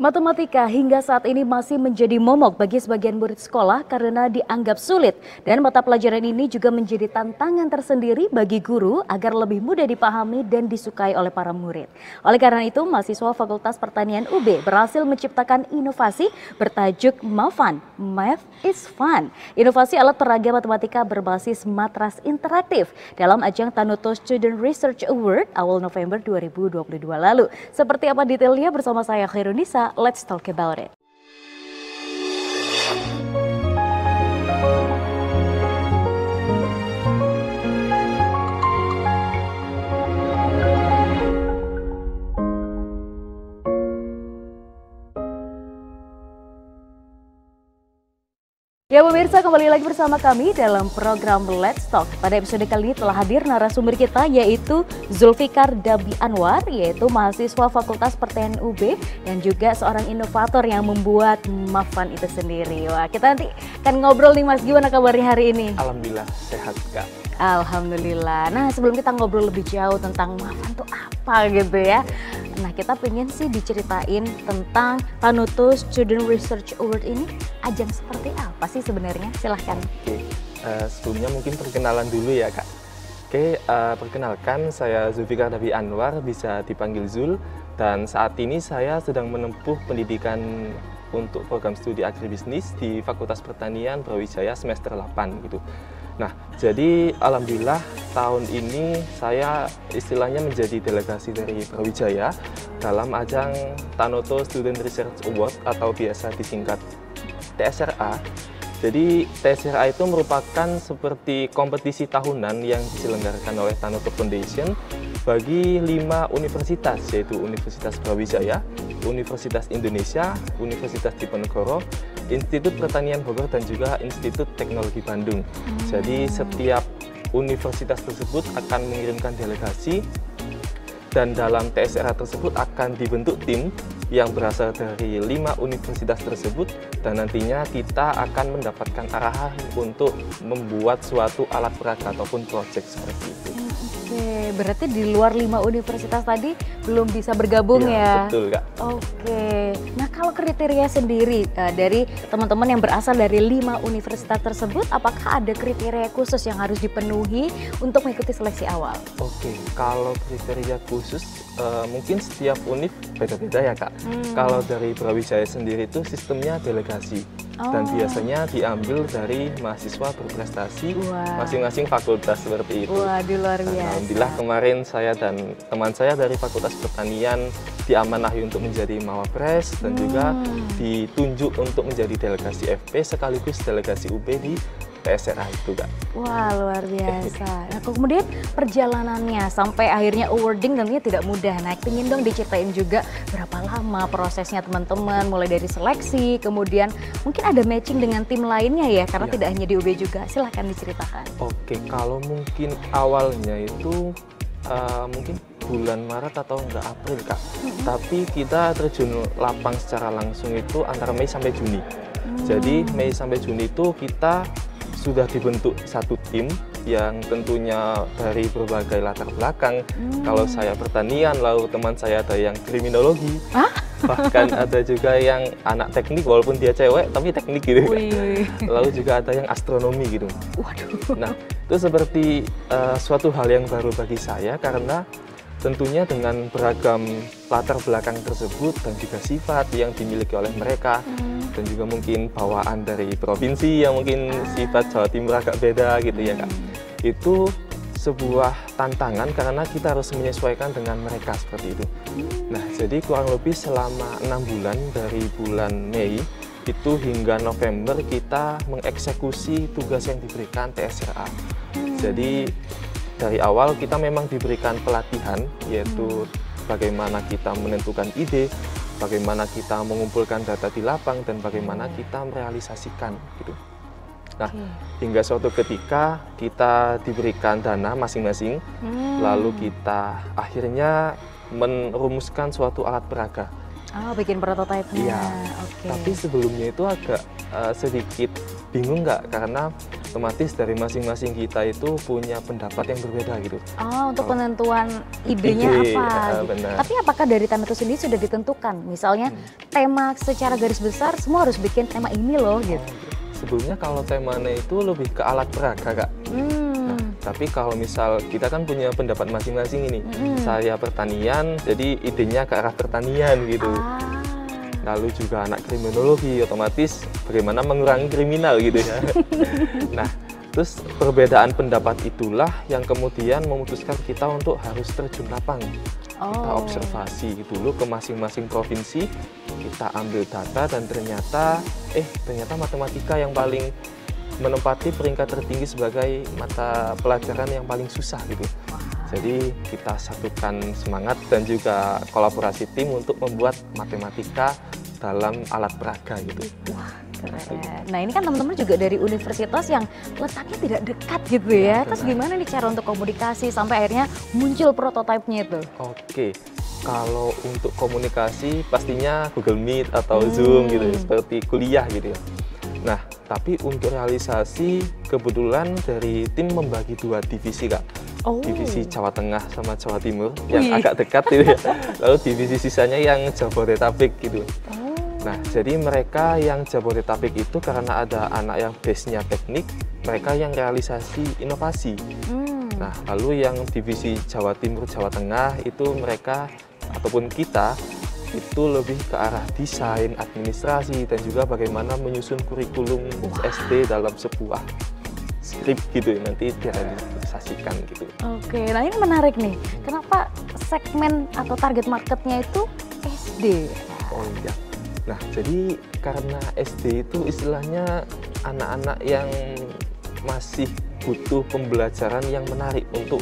Matematika hingga saat ini masih menjadi momok bagi sebagian murid sekolah karena dianggap sulit. Dan mata pelajaran ini juga menjadi tantangan tersendiri bagi guru agar lebih mudah dipahami dan disukai oleh para murid. Oleh karena itu, mahasiswa Fakultas Pertanian UB berhasil menciptakan inovasi bertajuk MAFAN, Math is Fun. Inovasi alat peraga matematika berbasis matras interaktif dalam ajang Tanuto Student Research Award awal November 2022 lalu. Seperti apa detailnya bersama saya Khairunisa. Let's talk about it. Ya pemirsa, kembali lagi bersama kami dalam program Let's Talk. Pada episode kali ini telah hadir narasumber kita yaitu Zulfikar Dabi Anwar, yaitu mahasiswa Fakultas Pertanian UB dan juga seorang inovator yang membuat MAFAN itu sendiri. Wah, kita nanti akan ngobrol nih Mas, gimana kabarnya hari ini? Alhamdulillah sehat Kak. Alhamdulillah. Nah, sebelum kita ngobrol lebih jauh tentang MAFAN itu apa gitu ya. Nah, kita pengen sih diceritain tentang Tanuto Student Research Award ini, ajang seperti apa sih sebenarnya? Silahkan. Oke, sebelumnya mungkin perkenalan dulu ya Kak. Oke, perkenalkan saya Zulfikar Dabi Anwar, bisa dipanggil Zul. Dan saat ini saya sedang menempuh pendidikan untuk program studi agribisnis di Fakultas Pertanian Brawijaya semester 8 gitu. Nah, jadi alhamdulillah tahun ini saya istilahnya menjadi delegasi dari Brawijaya dalam ajang Tanuto Student Research Award atau biasa disingkat TSRA. Jadi TSRA itu merupakan seperti kompetisi tahunan yang diselenggarakan oleh Tanuto Foundation bagi 5 universitas, yaitu Universitas Brawijaya, Universitas Indonesia, Universitas Diponegoro, Institut Pertanian Bogor, dan juga Institut Teknologi Bandung. Jadi setiap universitas tersebut akan mengirimkan delegasi dan dalam TSRA tersebut akan dibentuk tim yang berasal dari 5 universitas tersebut dan nantinya kita akan mendapatkan arahan untuk membuat suatu alat peraga ataupun proyek seperti itu. Oke, berarti di luar 5 universitas tadi belum bisa bergabung ya? Betul Kak. Oke, nah kalau kriteria sendiri dari teman-teman yang berasal dari 5 universitas tersebut, apakah ada kriteria khusus yang harus dipenuhi untuk mengikuti seleksi awal? Oke, kalau kriteria khusus mungkin setiap univ beda-beda ya Kak. Kalau dari Brawijaya sendiri itu sistemnya delegasi. Dan biasanya diambil dari mahasiswa berprestasi masing-masing fakultas seperti itu. Wah, di luar biasa. Alhamdulillah kemarin saya dan teman saya dari Fakultas Pertanian diamanahi untuk menjadi Mawapres dan juga ditunjuk untuk menjadi delegasi FP sekaligus delegasi UB di TSRA itu Kak. Wah, luar biasa. Nah, kemudian perjalanannya sampai akhirnya awarding tentunya tidak mudah. Nah, ingin dong diceritain juga berapa lama prosesnya teman-teman, mulai dari seleksi, kemudian mungkin ada matching dengan tim lainnya ya, karena tidak hanya di UB juga. Silahkan diceritakan. Oke, kalau mungkin awalnya itu mungkin bulan Maret atau enggak April Kak. Tapi kita terjun lapang secara langsung itu antara Mei sampai Juni. Jadi Mei sampai Juni itu kita sudah dibentuk satu tim yang tentunya dari berbagai latar belakang. Kalau saya pertanian, lalu teman saya ada yang kriminologi, bahkan ada juga yang anak teknik walaupun dia cewek tapi teknik gitu. Lalu juga ada yang astronomi gitu. Waduh. Nah, itu seperti suatu hal yang baru bagi saya karena tentunya dengan beragam latar belakang tersebut dan juga sifat yang dimiliki oleh mereka dan juga mungkin bawaan dari provinsi yang mungkin sifat Jawa Timur agak beda gitu ya Kak. Itu sebuah tantangan karena kita harus menyesuaikan dengan mereka seperti itu. Nah, jadi kurang lebih selama 6 bulan dari bulan Mei itu hingga November kita mengeksekusi tugas yang diberikan TSRA. Jadi dari awal kita memang diberikan pelatihan, yaitu bagaimana kita menentukan ide, bagaimana kita mengumpulkan data di lapang, dan bagaimana kita merealisasikan gitu. Nah, hingga suatu ketika kita diberikan dana masing-masing, lalu kita akhirnya merumuskan suatu alat peraga. Bikin prototipe-nya. Iya, tapi sebelumnya itu agak sedikit bingung nggak, karena otomatis dari masing-masing kita itu punya pendapat yang berbeda gitu. Oh, untuk penentuan idenya apa? Gitu. Benar. Tapi apakah dari tema itu sendiri sudah ditentukan? Misalnya tema secara garis besar semua harus bikin tema ini loh gitu. Sebelumnya kalau temanya itu lebih ke alat peraga, Kak. Nah, tapi kalau misal kita kan punya pendapat masing-masing ini. Saya pertanian, jadi idenya ke arah pertanian gitu. Lalu juga anak kriminologi, otomatis bagaimana mengurangi kriminal gitu ya. Nah, terus perbedaan pendapat itulah yang kemudian memutuskan kita untuk harus terjun lapang. Kita observasi dulu ke masing-masing provinsi, kita ambil data dan ternyata matematika yang paling menempati peringkat tertinggi sebagai mata pelajaran yang paling susah gitu. Jadi kita satukan semangat dan juga kolaborasi tim untuk membuat matematika dalam alat peraga gitu. Wah, keren. Nah, ini kan teman-teman juga dari universitas yang letaknya tidak dekat gitu ya. Terus gimana nih cara untuk komunikasi sampai akhirnya muncul prototipenya itu? Oke, kalau untuk komunikasi pastinya Google Meet atau Zoom gitu, seperti kuliah gitu ya. Nah, tapi untuk realisasi kebetulan dari tim membagi 2 divisi, Kak. Divisi Jawa Tengah sama Jawa Timur yang agak dekat gitu ya. Lalu divisi sisanya yang Jabodetabek gitu. Nah, jadi mereka yang Jabodetabek itu karena ada anak yang base-nya teknik, mereka yang realisasi inovasi. Nah, lalu yang divisi Jawa Timur, Jawa Tengah itu mereka ataupun kita itu lebih ke arah desain, administrasi, dan juga bagaimana menyusun kurikulum SD dalam sebuah skrip gitu ya, nanti direalisasikan gitu. Oke, nah ini menarik nih. Kenapa segmen atau target marketnya itu SD? Oh iya. Nah, jadi karena SD itu istilahnya anak-anak yang masih butuh pembelajaran yang menarik untuk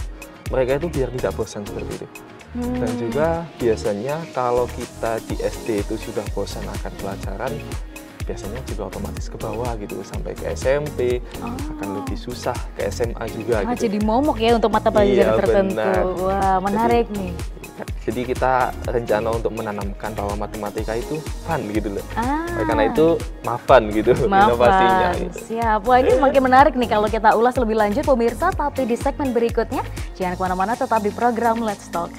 mereka itu biar tidak bosan seperti itu. Dan juga biasanya kalau kita di SD itu sudah bosan akan pelajaran, biasanya juga otomatis ke bawah gitu, sampai ke SMP akan lebih susah, ke SMA juga gitu. Jadi momok ya untuk mata pelajaran tertentu. Benar. Wah, menarik nih. Jadi kita rencana untuk menanamkan bahwa matematika itu fun gitu loh. Karena itu fun gitu inovasinya. Gitu. Siap. Wah, ini makin menarik nih kalau kita ulas lebih lanjut pemirsa, tapi di segmen berikutnya jangan kemana-mana, tetap di program Let's Talk.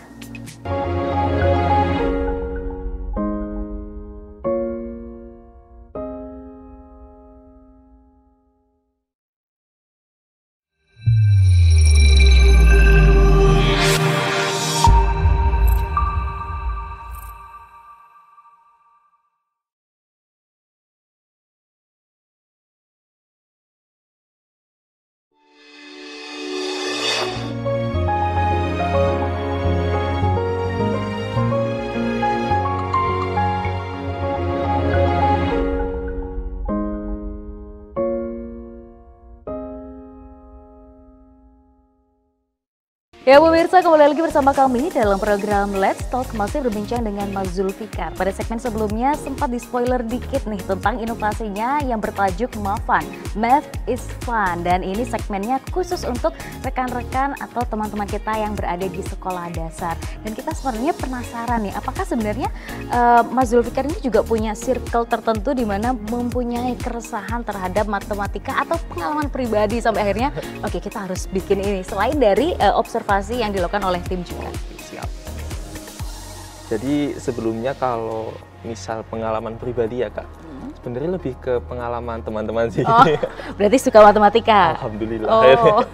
Ya pemirsa, kembali lagi bersama kami dalam program Let's Talk, masih berbincang dengan Mas Zulfikar. Pada segmen sebelumnya sempat di-spoiler dikit nih tentang inovasinya yang bertajuk MAFUN, Math is Fun. Dan ini segmennya khusus untuk rekan-rekan atau teman-teman kita yang berada di sekolah dasar. Dan kita sebenarnya penasaran nih, apakah sebenarnya Mas Zulfikar ini juga punya circle tertentu di mana mempunyai keresahan terhadap matematika atau pengalaman pribadi sampai akhirnya oke, kita harus bikin ini selain dari observasi yang dilakukan oleh tim juga. Siap. Jadi sebelumnya kalau misal pengalaman pribadi ya Kak, sebenarnya lebih ke pengalaman teman-teman sih. Oh, berarti suka matematika? Alhamdulillah. Oh.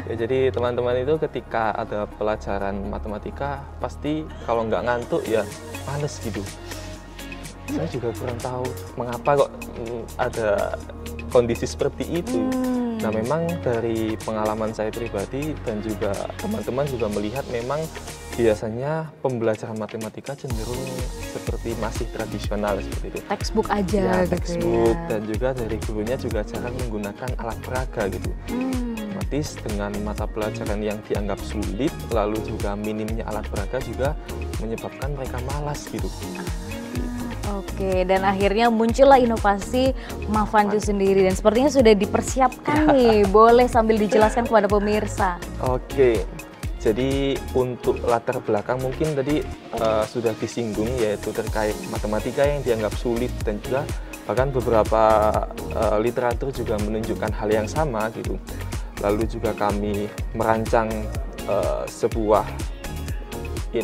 Ya, jadi teman-teman itu ketika ada pelajaran matematika pasti kalau nggak ngantuk ya males gitu. Saya juga kurang tahu mengapa kok ada kondisi seperti itu. Nah, memang dari pengalaman saya pribadi dan juga teman-teman juga melihat memang biasanya pembelajaran matematika cenderung seperti masih tradisional seperti itu. Textbook aja ya, gitu textbook, ya. Dan juga dari gurunya juga jarang menggunakan alat peraga gitu. Otomatis dengan mata pelajaran yang dianggap sulit, lalu juga minimnya alat peraga juga menyebabkan mereka malas gitu. Oke, dan akhirnya muncullah inovasi MAFUN itu sendiri, dan sepertinya sudah dipersiapkan nih. Boleh sambil dijelaskan kepada pemirsa. Oke, jadi untuk latar belakang mungkin tadi sudah disinggung, yaitu terkait matematika yang dianggap sulit dan juga Bahkan beberapa literatur juga menunjukkan hal yang sama gitu. Lalu juga kami merancang sebuah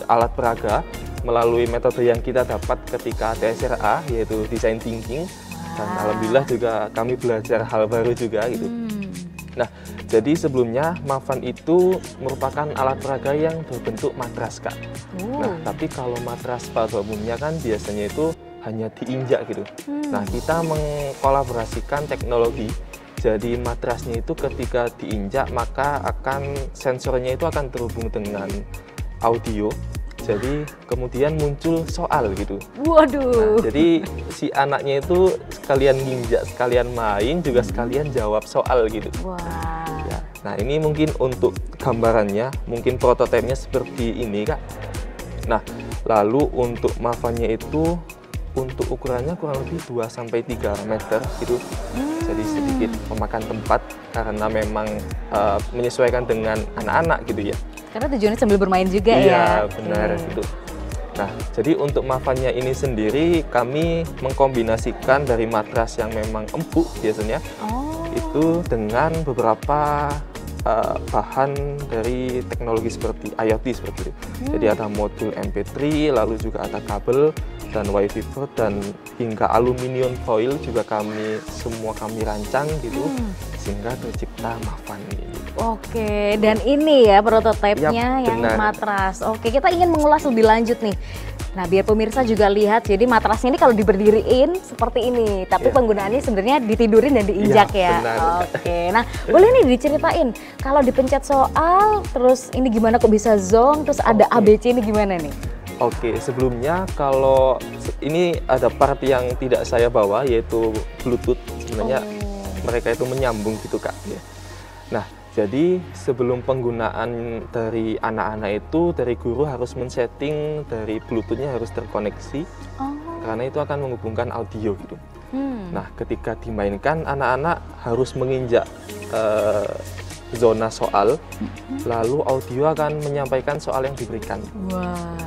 alat peraga melalui metode yang kita dapat ketika TSRA, yaitu design thinking. Dan alhamdulillah juga kami belajar hal baru juga gitu. Nah, jadi sebelumnya Mavan itu merupakan alat peraga yang berbentuk matras, Kak. Nah, tapi kalau matras pada umumnya kan biasanya itu hanya diinjak gitu. Nah, kita mengkolaborasikan teknologi. Jadi matrasnya itu ketika diinjak maka sensornya itu akan terhubung dengan audio. Jadi kemudian muncul soal gitu. Waduh. Nah, jadi si anaknya itu sekalian nginjak, sekalian main, juga sekalian jawab soal gitu. Wah. Ya. Nah, ini mungkin untuk gambarannya, mungkin prototipenya seperti ini, Kak. Nah, lalu untuk Mavannya itu untuk ukurannya kurang lebih 2-3 meter gitu. Jadi sedikit memakan tempat karena memang menyesuaikan dengan anak-anak gitu ya. Karena tujuannya sambil bermain juga ya. Iya, benar gitu. Nah, jadi untuk Mavannya ini sendiri kami mengkombinasikan dari matras yang memang empuk biasanya itu dengan beberapa bahan dari teknologi seperti IoT seperti itu. Jadi ada modul MP3, lalu juga ada kabel dan WiFi port, dan hingga aluminium foil juga semua kami rancang gitu sehingga tercipta Mavan ini. Oke, dan ini ya prototipenya yang benar. matras. Oke, kita ingin mengulas lebih lanjut nih. Nah, biar pemirsa juga lihat, jadi matrasnya ini kalau diberdiriin seperti ini, tapi penggunaannya sebenarnya ditidurin dan diinjak ya. Benar. Oke, nah boleh nih diceritain, kalau dipencet soal, terus ini gimana kok bisa zong, terus ada ABC ini gimana nih? Oke, sebelumnya kalau ini ada part yang tidak saya bawa, yaitu Bluetooth. Sebenarnya mereka itu menyambung gitu, Kak. Nah, jadi sebelum penggunaan dari anak-anak itu, dari guru harus men-setting dari Bluetooth-nya harus terkoneksi, karena itu akan menghubungkan audio gitu. Nah, ketika dimainkan, anak-anak harus menginjak zona soal, lalu audio akan menyampaikan soal yang diberikan.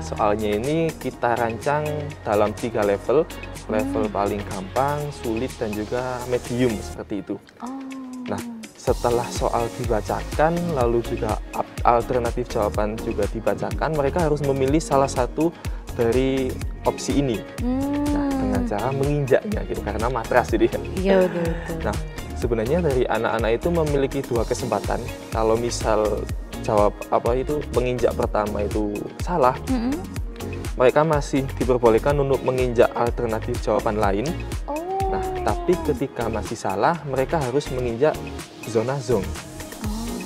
Soalnya ini kita rancang dalam 3 level, level paling gampang, sulit, dan juga medium seperti itu. Nah, setelah soal dibacakan, lalu juga alternatif jawaban juga dibacakan, mereka harus memilih salah satu dari opsi ini. Nah, dengan cara menginjaknya gitu, karena matras jadi. Iya, betul. Nah, sebenarnya dari anak-anak itu memiliki 2 kesempatan. Kalau misal jawab menginjak pertama itu salah, mereka masih diperbolehkan untuk menginjak alternatif jawaban lain. Nah, tapi ketika masih salah, mereka harus menginjak zona zong.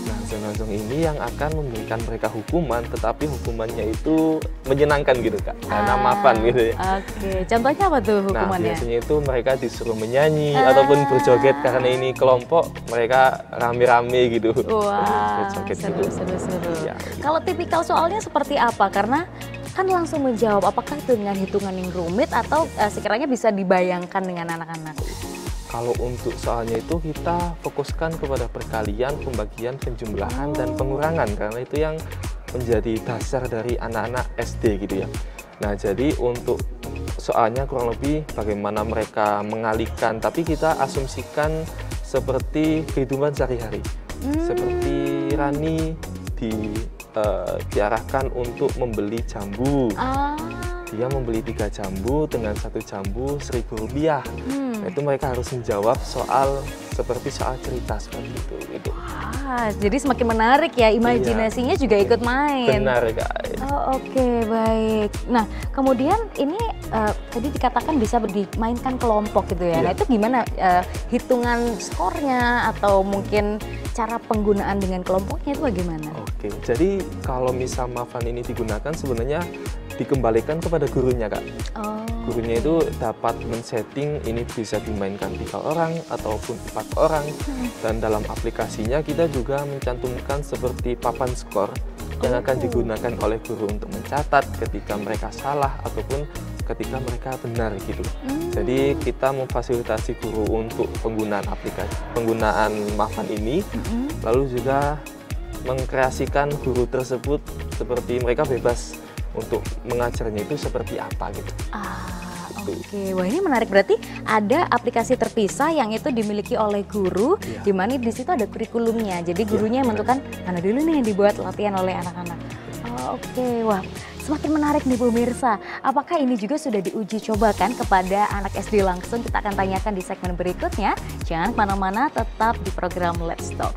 Nah, zona zong ini yang akan memberikan mereka hukuman, tetapi hukumannya itu menyenangkan gitu, Kak, karena Mavan gitu ya. Oke, contohnya apa tuh hukumannya? Nah, biasanya itu mereka disuruh menyanyi ataupun berjoget, karena ini kelompok, mereka rame-rame gitu. Wah, berjoget seru. Ya, gitu. Kalau tipikal soalnya seperti apa? Karena kan langsung menjawab, apakah itu dengan hitungan yang rumit atau sekiranya bisa dibayangkan dengan anak-anak? Kalau untuk soalnya itu kita fokuskan kepada perkalian, pembagian, penjumlahan, dan pengurangan, karena itu yang menjadi dasar dari anak-anak SD gitu ya. Nah, jadi untuk soalnya kurang lebih bagaimana mereka mengalihkan, tapi kita asumsikan seperti kehidupan sehari-hari. Seperti Rani diarahkan untuk membeli jambu. Dia membeli 3 jambu, dengan 1 jambu Rp1.000. Nah, itu mereka harus menjawab soal seperti soal cerita seperti itu gitu. Jadi semakin menarik ya, imajinasinya juga ikut main. Benar, Kak. Oke, baik. Nah, kemudian ini tadi dikatakan bisa dimainkan kelompok gitu ya. Nah, itu gimana hitungan skornya atau mungkin cara penggunaan dengan kelompoknya itu bagaimana? Oke, jadi kalau misal Mavan ini digunakan sebenarnya dikembalikan kepada gurunya, Kak. Gurunya itu dapat men-setting ini bisa dimainkan 3 orang ataupun 4 orang. Dan dalam aplikasinya kita juga mencantumkan seperti papan skor yang akan digunakan oleh guru untuk mencatat ketika mereka salah ataupun ketika mereka benar gitu. Jadi kita memfasilitasi guru untuk penggunaan Mavan ini, lalu juga mengkreasikan guru tersebut seperti mereka bebas untuk mengajarnya itu seperti apa gitu. gitu. Oke, wah ini menarik, berarti ada aplikasi terpisah yang itu dimiliki oleh guru, di mana di situ ada kurikulumnya. Jadi gurunya yang menentukan mana dulu nih yang dibuat latihan oleh anak-anak. Oke, wah semakin menarik nih pemirsa. Apakah ini juga sudah diuji cobakan kepada anak SD langsung? Kita akan tanyakan di segmen berikutnya. Jangan kemana-mana, tetap di program Let's Talk.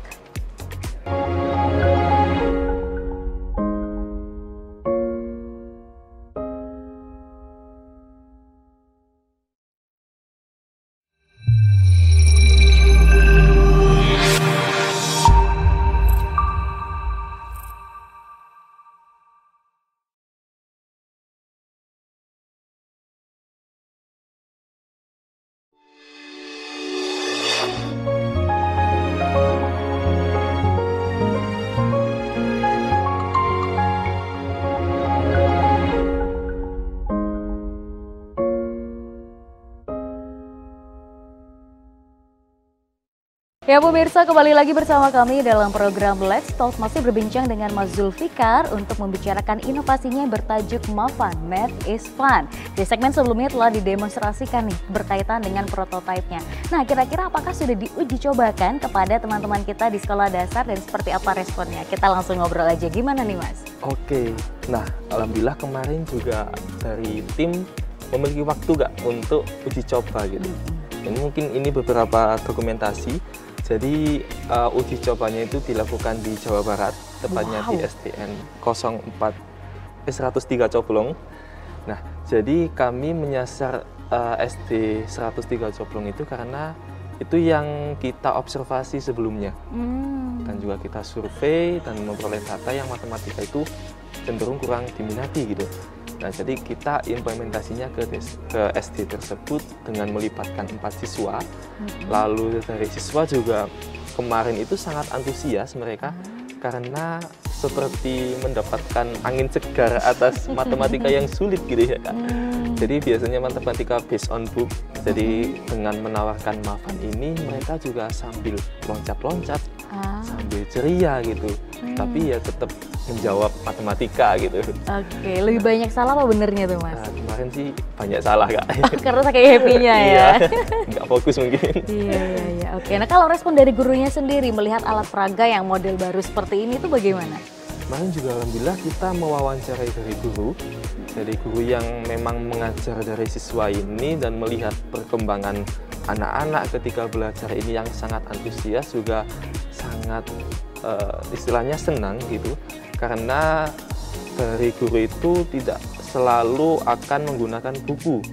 Ya pemirsa, kembali lagi bersama kami dalam program Let's Talk, masih berbincang dengan Mas Zulfikar untuk membicarakan inovasinya bertajuk Mafan, Math is Fun. Di segmen sebelumnya telah didemonstrasikan nih berkaitan dengan prototipenya. Nah, kira-kira apakah sudah diuji cobakan kepada teman-teman kita di sekolah dasar dan seperti apa responnya? Kita langsung ngobrol aja, gimana nih Mas? Oke, nah alhamdulillah kemarin juga dari tim memiliki waktu nggak untuk uji coba gitu. Ini mungkin ini beberapa dokumentasi. Jadi uji cobanya itu dilakukan di Jawa Barat, tepatnya di SDN 103 Coblong. Nah, jadi kami menyasar SD 103 Coblong itu karena itu yang kita observasi sebelumnya. Dan juga kita survei dan memperoleh data yang matematika itu cenderung kurang diminati gitu. Nah, jadi kita implementasinya ke SD tersebut dengan melibatkan 4 siswa. Lalu dari siswa juga kemarin itu sangat antusias mereka karena seperti mendapatkan angin segar atas matematika yang sulit gitu ya Kak. Jadi biasanya matematika based on book. Jadi dengan menawarkan Mafan ini mereka juga sambil loncat-loncat, sambil ceria gitu. Tapi ya tetap menjawab matematika gitu. Oke, lebih banyak salah apa benernya tuh Mas? Nah, kemarin sih banyak salah Kak. Karena saking happy-nya ya. Iya, nggak fokus mungkin. Iya. Oke, nah kalau respon dari gurunya sendiri melihat alat peraga yang model baru seperti ini tuh bagaimana? Kemarin juga alhamdulillah kita mewawancarai dari guru. Dari guru yang memang mengajar dari siswa ini dan melihat perkembangan anak-anak ketika belajar ini yang sangat antusias, juga sangat istilahnya senang gitu. Karena dari guru itu tidak selalu akan menggunakan buku.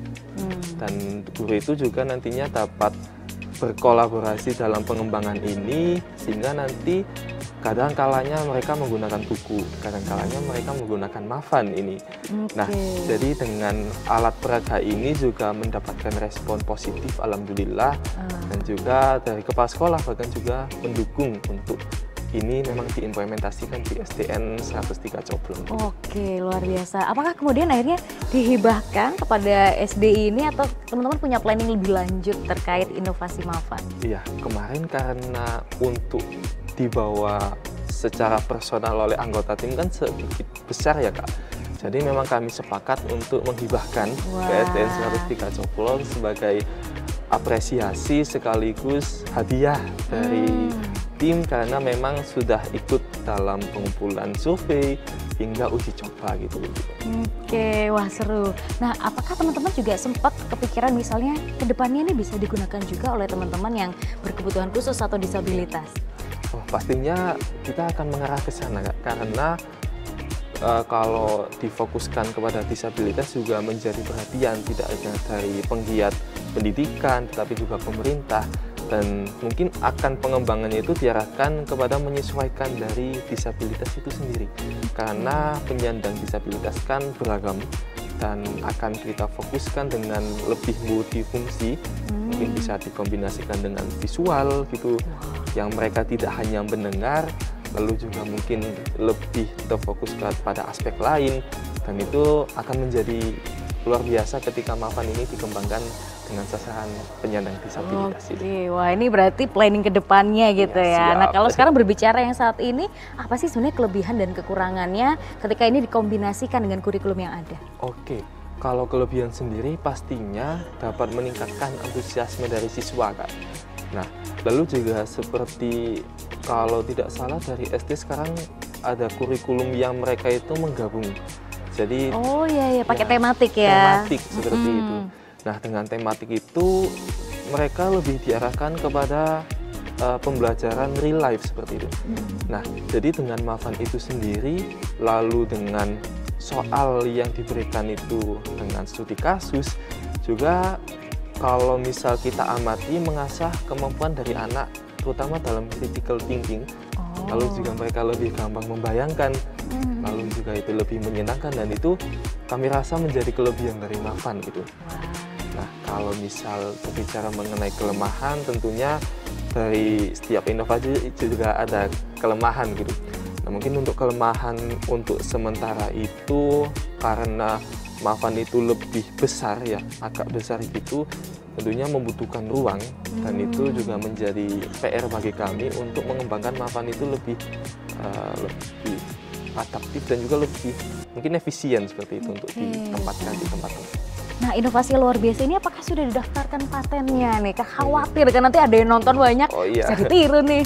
Dan guru itu juga nantinya dapat berkolaborasi dalam pengembangan ini, sehingga nanti kadang kalanya mereka menggunakan buku, kadang kalanya mereka menggunakan Mafan ini. Nah, jadi dengan alat peraga ini juga mendapatkan respon positif alhamdulillah. Dan juga dari kepala sekolah bahkan juga mendukung untuk ini memang diimplementasikan di SDN 103 Coblong. Oke, luar biasa. Apakah kemudian akhirnya dihibahkan kepada SD ini atau teman-teman punya planning lebih lanjut terkait inovasi Mafan? Iya, kemarin karena untuk dibawa secara personal oleh anggota tim kan sedikit besar ya Kak. Jadi memang kami sepakat untuk menghibahkan ke SDN 103 Coblong sebagai apresiasi sekaligus hadiah dari tim karena memang sudah ikut dalam pengumpulan survei hingga uji coba gitu. Oke, wah seru. Nah, apakah teman-teman juga sempat kepikiran misalnya ke depannya ini bisa digunakan juga oleh teman-teman yang berkebutuhan khusus atau disabilitas? Oh, pastinya kita akan mengarah ke sana Kak, karena kalau difokuskan kepada disabilitas juga menjadi perhatian tidak hanya dari penggiat pendidikan tetapi juga pemerintah, dan mungkin akan pengembangannya itu diarahkan kepada menyesuaikan dari disabilitas itu sendiri karena penyandang disabilitas kan beragam dan akan kita fokuskan dengan lebih multifungsi. Mungkin bisa dikombinasikan dengan visual gitu yang mereka tidak hanya mendengar, lalu juga mungkin lebih terfokus pada aspek lain, dan itu akan menjadi luar biasa ketika Mafan ini dikembangkan dengan sasaran penyandang disabilitas. Oke, wah ini berarti planning ke depannya gitu ya. Nah, kalau sekarang berbicara yang saat ini, apa sih sebenarnya kelebihan dan kekurangannya ketika ini dikombinasikan dengan kurikulum yang ada? Oke, Kalau kelebihan sendiri pastinya dapat meningkatkan antusiasme dari siswa, Kak. Nah, lalu juga seperti kalau tidak salah dari SD sekarang ada kurikulum yang mereka itu menggabung. Jadi Oh iya, pakai ya, tematik ya. tematik seperti itu. Nah, dengan tematik itu mereka lebih diarahkan kepada pembelajaran real life seperti itu. Nah, jadi dengan Mavan itu sendiri, lalu dengan soal yang diberikan itu dengan studi kasus, juga kalau misal kita amati mengasah kemampuan dari anak, terutama dalam critical thinking, lalu juga mereka lebih gampang membayangkan, lalu juga itu lebih menyenangkan, dan itu kami rasa menjadi kelebihan dari Mavan gitu. Nah, kalau misal berbicara mengenai kelemahan, tentunya dari setiap inovasi juga ada kelemahan gitu. Nah, mungkin untuk kelemahan untuk sementara itu karena Mavan itu lebih besar ya, agak besar gitu, tentunya membutuhkan ruang, dan itu juga menjadi PR bagi kami untuk mengembangkan Mavan itu lebih adaptif dan juga lebih mungkin efisien seperti itu untuk ditempatkan di tempat-tempat. Nah, inovasi luar biasa ini apakah sudah didaftarkan patennya nih? Khawatir kan nanti ada yang nonton banyak, Oh iya. bisa ditiru nih.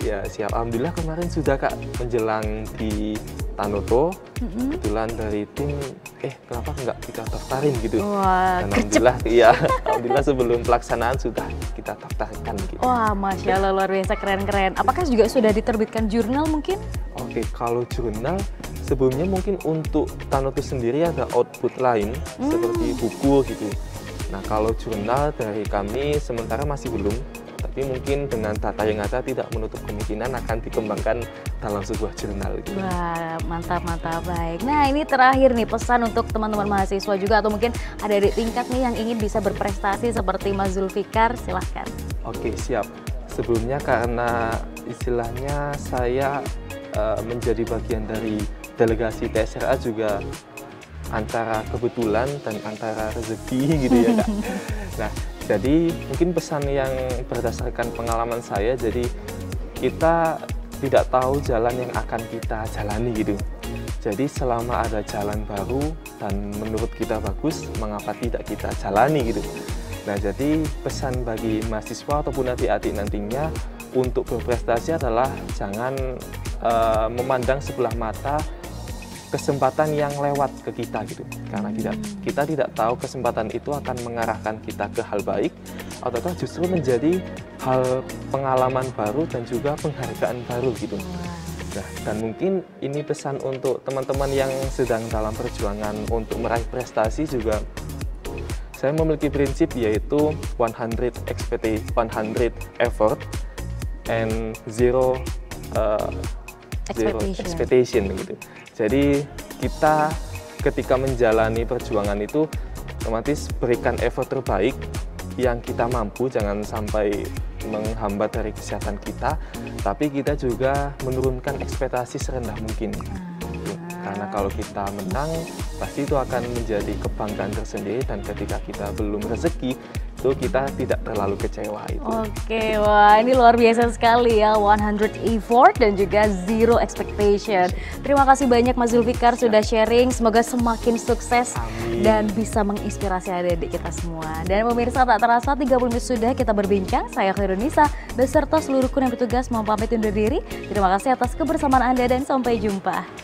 Ya siap, alhamdulillah kemarin sudah Kak, menjelang di Tanoto, kebetulan dari tim, kenapa nggak kita daftarin gitu. Wah, Dan alhamdulillah, iya, alhamdulillah sebelum pelaksanaan sudah kita daftarkan gitu. Wah, Masya Allah, luar biasa, keren-keren. Apakah juga sudah diterbitkan jurnal mungkin? Oke, kalau jurnal sebelumnya mungkin untuk Tanoto sendiri ada output lain seperti buku gitu. Nah, kalau jurnal dari kami sementara masih belum, tapi mungkin dengan data yang ada tidak menutup kemungkinan akan dikembangkan dalam sebuah jurnal gitu. Wah, mantap, baik. Nah, ini terakhir nih pesan untuk teman-teman mahasiswa juga, atau mungkin ada di tingkat nih yang ingin bisa berprestasi seperti Mas Zulfikar, silahkan. Oke, siap. Sebelumnya karena istilahnya saya menjadi bagian dari delegasi TSRA juga antara kebetulan dan antara rezeki gitu ya Kak. Nah, jadi mungkin pesan yang berdasarkan pengalaman saya, jadi kita tidak tahu jalan yang akan kita jalani gitu. Jadi selama ada jalan baru dan menurut kita bagus, mengapa tidak kita jalani gitu. Nah, jadi pesan bagi mahasiswa ataupun adik-adik nantinya untuk berprestasi adalah jangan memandang sebelah mata kesempatan yang lewat ke kita gitu, karena kita tidak tahu kesempatan itu akan mengarahkan kita ke hal baik ataukah justru menjadi hal pengalaman baru dan juga penghargaan baru gitu. Nah, dan mungkin ini pesan untuk teman-teman yang sedang dalam perjuangan untuk meraih prestasi juga. Saya memiliki prinsip yaitu 100 effort and zero expectation gitu. Jadi kita ketika menjalani perjuangan itu otomatis berikan effort terbaik yang kita mampu, jangan sampai menghambat dari kesehatan kita, tapi kita juga menurunkan ekspektasi serendah mungkin. Karena kalau kita menang, pasti itu akan menjadi kebanggaan tersendiri, dan ketika kita belum rezeki, itu kita tidak terlalu kecewa itu. Oke, wah ini luar biasa sekali ya, 100 effort dan juga zero expectation. Terima kasih banyak Mas Zulfikar sudah sharing, semoga semakin sukses. Amin. Dan bisa menginspirasi adik-adik kita semua. Dan pemirsa, tak terasa 30 menit sudah kita berbincang, saya Khairunisa beserta seluruh kru yang bertugas mau pamit undur diri. Terima kasih atas kebersamaan Anda dan sampai jumpa.